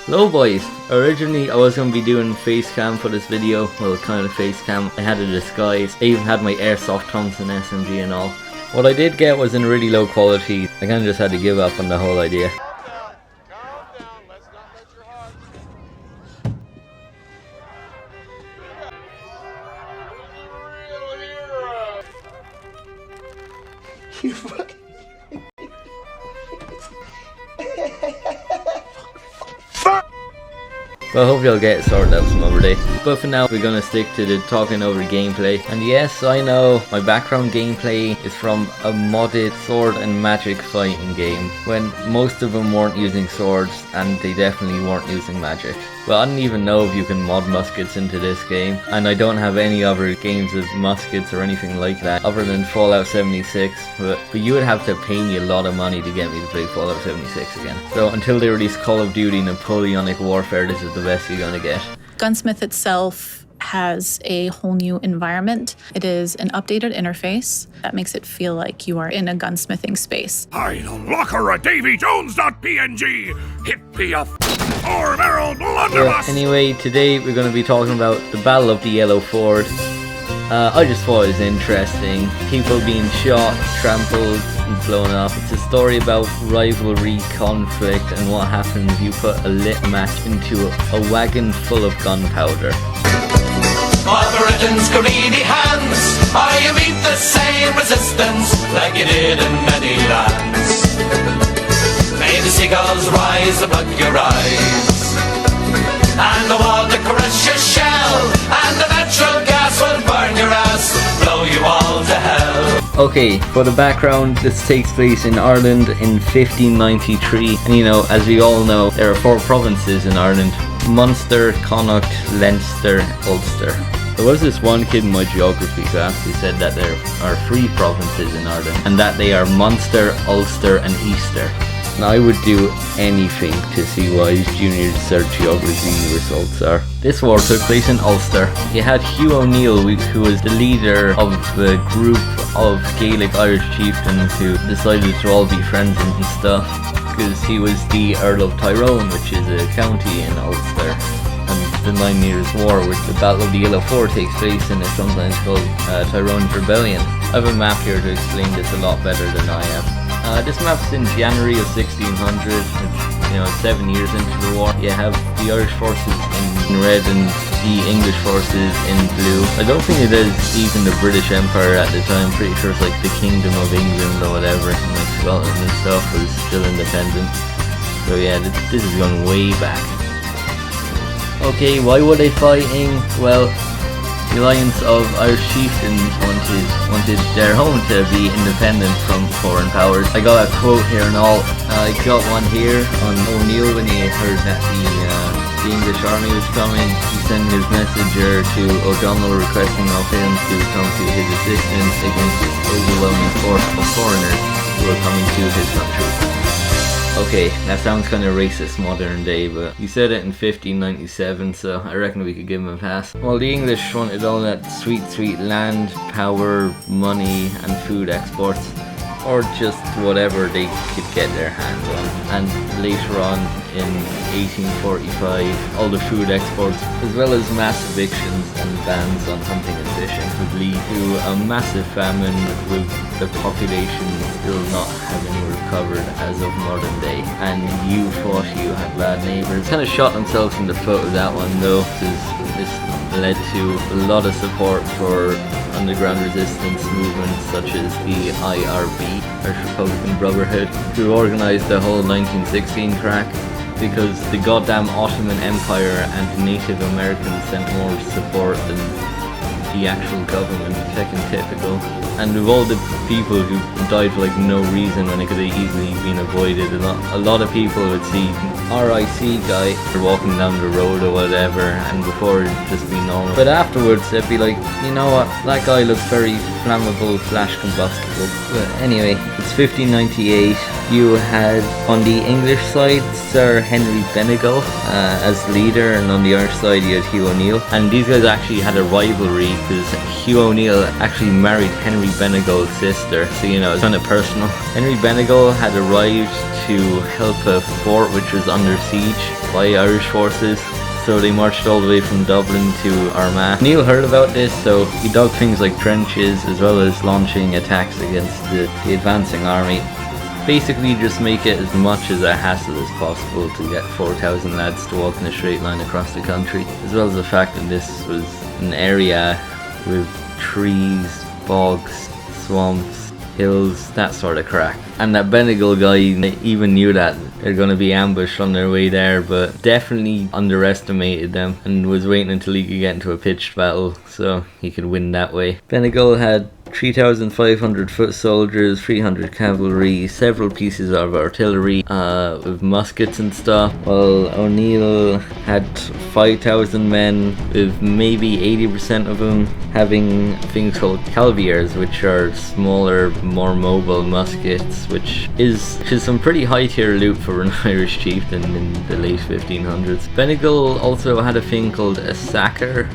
Hello boys, originally I was going to be doing face cam for this video, well kind of face cam. I had a disguise, I even had my airsoft Thompson SMG and all. What I did get was in really low quality. I kind of just had to give up on the whole idea. Calm down, let's not let your heart. Real hero. You fucking... Well, I hope you'll get it sorted out some other day. But for now, we're gonna stick to the talking over gameplay. And yes, I know, my background gameplay is from a modded sword and magic fighting game, when most of them weren't using swords, and they definitely weren't using magic. Well, I don't even know if you can mod muskets into this game, and I don't have any other games of muskets or anything like that, other than Fallout 76, but you would have to pay me a lot of money to get me to play Fallout 76 again. So until they release Call of Duty Napoleonic Warfare, this is the best you're gonna get. Gunsmith itself has a whole new environment. It is an updated interface that makes it feel like you are in a gunsmithing space. I'll lock her a Davy Jones.png. Hit me a four-barrel blunderbuss. Yeah, anyway, today we're going to be talking about the Battle of the Yellow Ford. I just thought it was interesting. People being shot, trampled, and blown up. It's a story about rivalry, conflict, and what happens if you put a lit match into a wagon full of gunpowder. While Britain's greedy hands, you meet the same resistance like you did in many lands. May the seagulls rise above your eyes, and the water crush your shell, and the natural gas will burn your ass, blow you all to hell. Okay, for the background, this takes place in Ireland in 1593, and you know, as we all know, there are 4 provinces in Ireland: Munster, Connacht, Leinster, Ulster. There was this one kid in my geography class who said that there are 3 provinces in Ireland, and that they are Munster, Ulster and Easter. Now I would do anything to see what his junior cert geography results are. This war took place in Ulster. You had Hugh O'Neill, who was the leader of a group of Gaelic Irish chieftains who decided to all be friends and stuff, because he was the Earl of Tyrone, which is a county in Ulster. And the 9 Years' War, which the Battle of the Yellow Ford takes place in, is sometimes called Tyrone's Rebellion. I have a map here to explain this a lot better than I am. This map's in January of 1600, which, you know, 7 years into the war. You have the Irish forces in red and the English forces in blue. I don't think it is even the British Empire at the time. I'm pretty sure it's like the Kingdom of England or whatever. And like Scotland and stuff was still independent. So yeah, this is going way back. Okay, why were they fighting? Well, the alliance of Irish chieftains wanted their home to be independent from foreign powers. I got a quote here and all. I got one here on O'Neill when he heard that the English army was coming. He sent his messenger to O'Donnell requesting of him to come to his assistance against this overwhelming force of foreigners who were coming to his country. Okay, that sounds kind of racist modern day, but he said it in 1597, so I reckon we could give him a pass. Well, the English wanted all that sweet, sweet land, power, money, and food exports, or just whatever they could get their hands on. And later on, in 1845, all the food exports, as well as mass evictions and bans on hunting and fishing, would lead to a massive famine, with the population still not having recovered as of modern day. And you thought you had bad neighbours. Kind of shot themselves in the foot with that one though, because this led to a lot of support for underground resistance movements such as the IRB, Irish Republican Brotherhood, who organised the whole 1916 crack, because the goddamn Ottoman Empire and Native Americans sent more support than the actual government, fucking typical. And of all the people who died for like no reason when it could have easily been avoided, a lot of people would see RIC guy walking down the road or whatever, and before it'd just be normal. But afterwards they'd be like, you know what, that guy looks very flammable / combustible. But anyway, it's 1598. You had on the English side Sir Henry Benegal as leader, and on the Irish side you had Hugh O'Neill. And these guys actually had a rivalry because Hugh O'Neill actually married Henry Benegal's sister, so you know, it's kind of personal. Henry Benegal had arrived to help a fort which was under siege by Irish forces. So they marched all the way from Dublin to Armagh. Neil heard about this, so he dug things like trenches as well as launching attacks against the advancing army. Basically just make it as much as a hassle as possible to get 4,000 lads to walk in a straight line across the country, as well as the fact that this was an area with trees, bogs, swamps, hills, that sort of crack. And that Benegal guy even knew that they're going to be ambushed on their way there, but definitely underestimated them and was waiting until he could get into a pitched battle so he could win that way. Benegal had 3,500 foot soldiers, 300 cavalry, several pieces of artillery with muskets and stuff, while O'Neill had 5,000 men, with maybe 80% of them having things called calviers, which are smaller, more mobile muskets, which is some pretty high tier loot for an Irish chieftain in the late 1500s. Benegal also had a thing called a saker,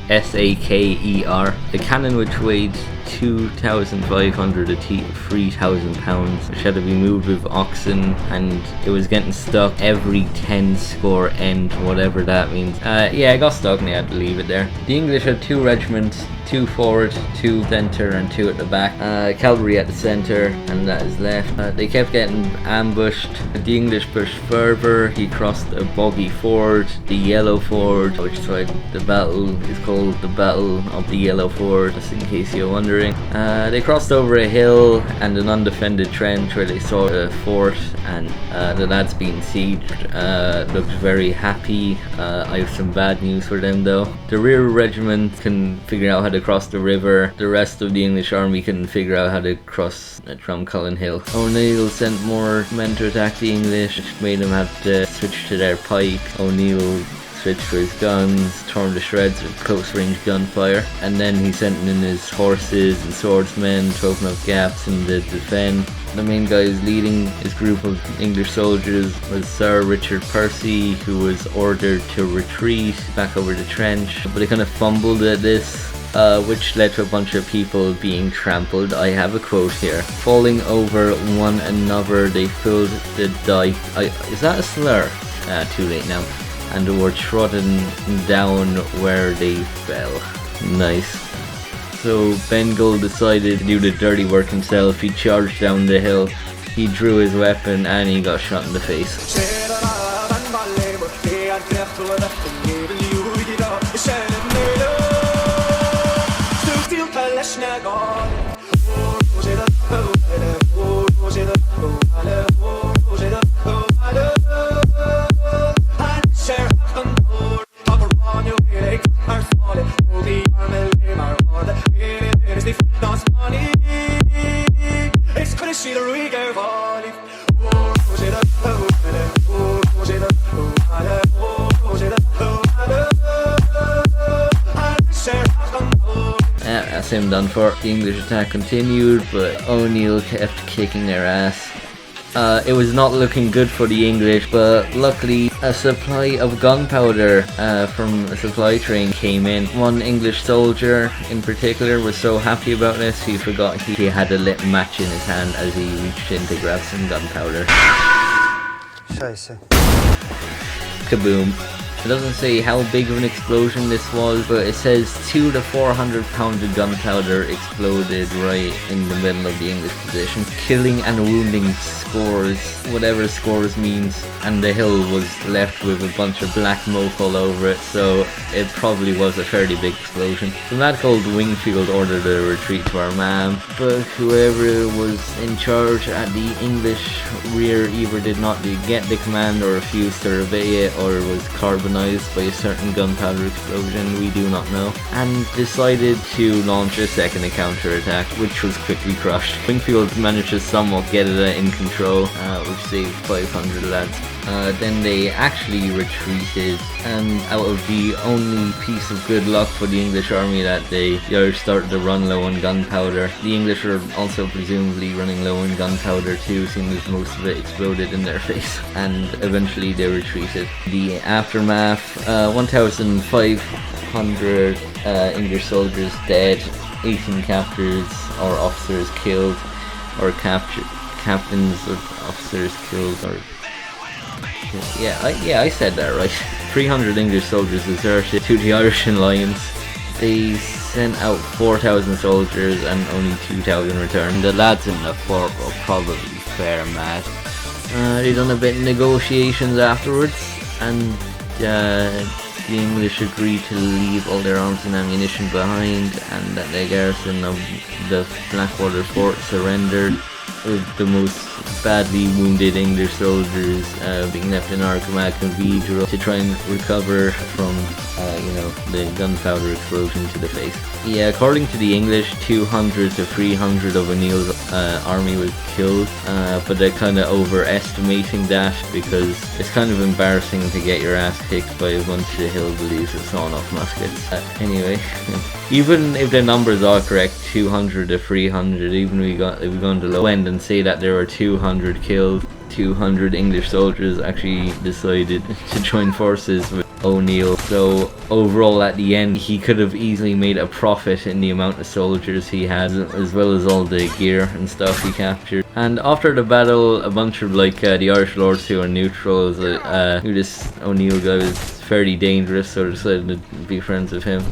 S-A-K-E-R, a cannon which weighed 2,500 a 3,000 pounds, which had to be moved with oxen, and it was getting stuck every 10 score end, whatever that means. Yeah, I got stuck and I had to leave it there. The English had 2 regiments, 2 forward, 2 centre and 2 at the back. Cavalry at the centre, and that is left. They kept getting ambushed. The English pushed further. He crossed a boggy ford, the Yellow Ford, which is why the battle is called the Battle of the Yellow Ford, just in case you're wondering. They crossed over a hill and an undefended trench where they saw a fort, and the lads being sieged looked very happy. I have some bad news for them though. The rear regiment can figure out how to cross the river. The rest of the English army couldn't figure out how to cross Drumcullen Hill. O'Neill sent more men to attack the English, which made them have to switch to their pike. O'Neill switched to his guns, torn to shreds with close range gunfire, and then he sent in his horses and swordsmen to open up gaps in the defence. The main guy who's leading his group of English soldiers was Sir Richard Percy, who was ordered to retreat back over the trench, but they kind of fumbled at this, which led to a bunch of people being trampled. I have a quote here. Falling over one another, they filled the dike. Is that a slur? Too late now. And were trodden down where they fell. Nice. So Benegal decided to do the dirty work himself. He charged down the hill, he drew his weapon, and he got shot in the face. That's him done for. The English attack continued, but O'Neill kept kicking their ass. It was not looking good for the English, but luckily a supply of gunpowder from a supply train came in. One English soldier in particular was so happy about this, he forgot he had a lit match in his hand as he reached in to grab some gunpowder. Scheiße. Kaboom. It doesn't say how big of an explosion this was, but it says 200 to 400 pounds of gunpowder exploded right in the middle of the English position, killing and wounding scores, whatever scores means, and the hill was left with a bunch of black smoke all over it, so it probably was a fairly big explosion. The lad called Wingfield ordered a retreat to Armagh, but whoever was in charge at the English rear either did not get the command or refused to obey it, or was carbonized by a certain gunpowder explosion, we do not know, and decided to launch a second counterattack, which was quickly crushed. Wingfield managed to somewhat get it in control control, which saved 500 lads. Then they actually retreated, and out of the only piece of good luck for the English army that day, the Irish started to run low on gunpowder. The English were also presumably running low on gunpowder too, seeing as most of it exploded in their face, and eventually they retreated. The aftermath, 1,500 English soldiers dead, 18 captors or officers killed, or captains or officers killed, or I said that right. 300 English soldiers deserted to the Irish Alliance. They sent out 4,000 soldiers and only 2,000 returned. The lads in the fort were probably fair mad. They done a bit of negotiations afterwards, and the English agreed to leave all their arms and ammunition behind, and that the garrison of the Blackwater fort surrendered, with the most badly wounded English soldiers being left in Arcomac and Vidro to try and recover from the gunpowder explosion to the face. Yeah, according to the English, 200 to 300 of O'Neill's army was killed, but they're kind of overestimating that, because it's kind of embarrassing to get your ass kicked by a bunch of hillbillies with sawn-off muskets. Anyway, even if the numbers are correct, 200 to 300, even if we go on the low end and say that there were 200 killed, 200 English soldiers actually decided to join forces with O'Neill. So overall, at the end, he could have easily made a profit in the amount of soldiers he had, as well as all the gear and stuff he captured. And after the battle, a bunch of the Irish lords who are neutrals knew this O'Neill guy was fairly dangerous, so decided to be friends with him.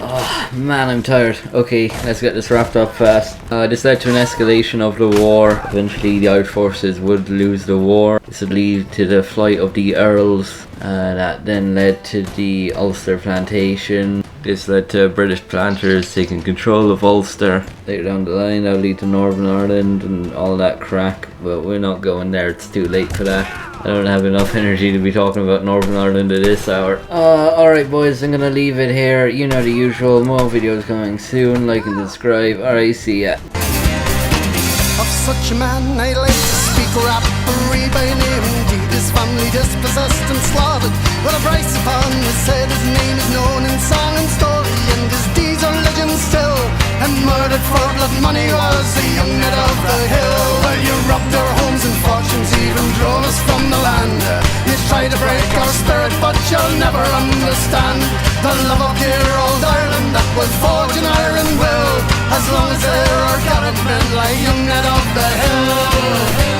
Oh man, I'm tired. Okay, let's get this wrapped up fast. This led to an escalation of the war. Eventually the Irish forces would lose the war. This would lead to the flight of the Earls. That then led to the Ulster plantation. This led to British planters taking control of Ulster. Later down the line, that would lead to Northern Ireland and all that crack, but we're not going there, it's too late for that. I don't have enough energy to be talking about Northern Ireland at this hour. Alright boys, I'm gonna leave it here. You know the usual, more videos coming soon, like and subscribe. Alright, see ya. Of such a man I like to speak rappery by name. Indeed, his family dispossessed and slaughtered, with a price upon his head. His name is known in song and story, and his deeds are legend still. And murdered for blood money was the young knight of the hill. Well, you robbed our homes and fortunes, even drove us from the land. You try to break our spirit, but you'll never understand the love of dear old Ireland that was forged in iron will. As long as there are Garrett men like young knight of the hill.